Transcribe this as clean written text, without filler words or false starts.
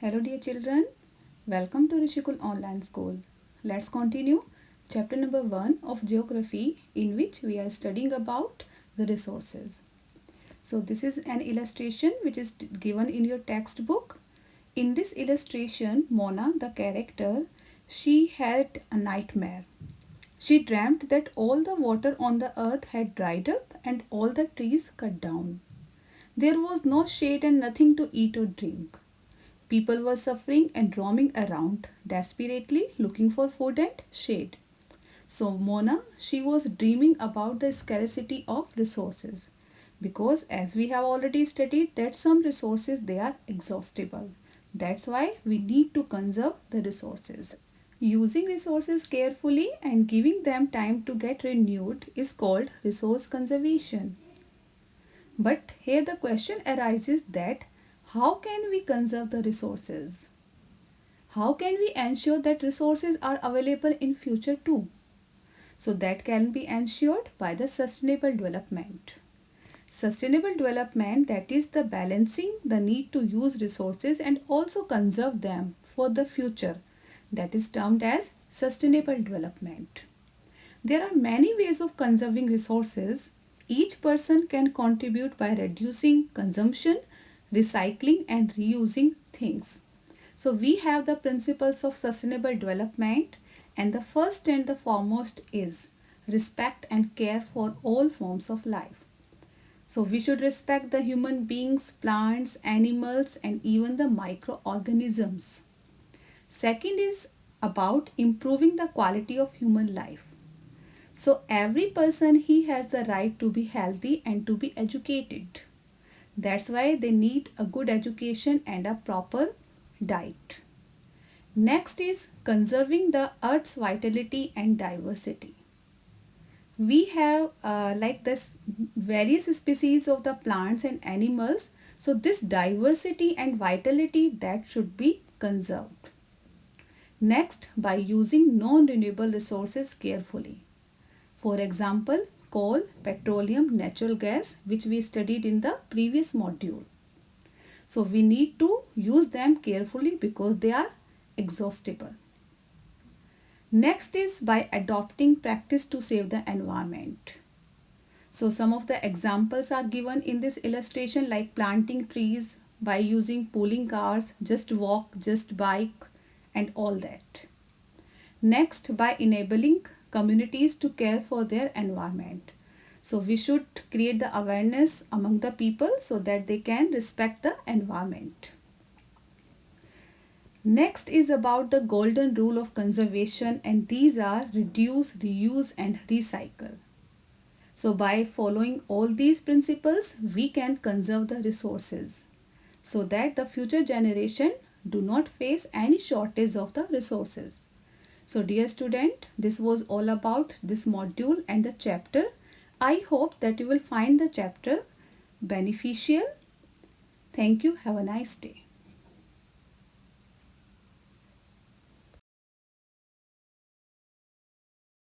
Hello dear children, welcome to Rishikul Online School. Let's continue chapter number 1 of Geography, in which we are studying about the resources. So this is an illustration which is given in your textbook. In this illustration, Mona, the character, she had a nightmare. She dreamt that all the water on the earth had dried up and all the trees cut down. There was no shade and nothing to eat or drink. People were suffering and roaming around, desperately looking for food and shade. So Mona, she was dreaming about the scarcity of resources, because as we have already studied that some resources, they are exhaustible. That's why we need to conserve the resources. Using resources carefully and giving them time to get renewed is called resource conservation. But here the question arises that how can we conserve the resources? How can we ensure that resources are available in future too? So that can be ensured by the sustainable development. Sustainable development, that is the balancing the need to use resources and also conserve them for the future, that is termed as sustainable development. There are many ways of conserving resources. Each person can contribute by reducing consumption, recycling and reusing things. So we have the principles of sustainable development, and the first and the foremost is respect and care for all forms of life. So we should respect the human beings, plants, animals and even the microorganisms. Second is about improving the quality of human life. So every person, he has the right to be healthy and to be educated. That's why they need a good education and a proper diet. Next is conserving the earth's vitality and diversity. We have like this various species of the plants and animals. So this diversity and vitality, that should be conserved. Next, by using non-renewable resources carefully. For example, coal, petroleum, natural gas, which we studied in the previous module. So we need to use them carefully because they are exhaustible. Next is by adopting practice to save the environment. So some of the examples are given in this illustration, like planting trees by using pooling cars, just walk, just bike and all that. Next, by enabling communities to care for their environment. So we should create the awareness among the people so that they can respect the environment. Next is about the golden rule of conservation, and these are reduce, reuse and recycle. So by following all these principles, we can conserve the resources so that the future generation do not face any shortage of the resources. So dear student, this was all about this module and the chapter. I hope that you will find the chapter beneficial. Thank you. Have a nice day.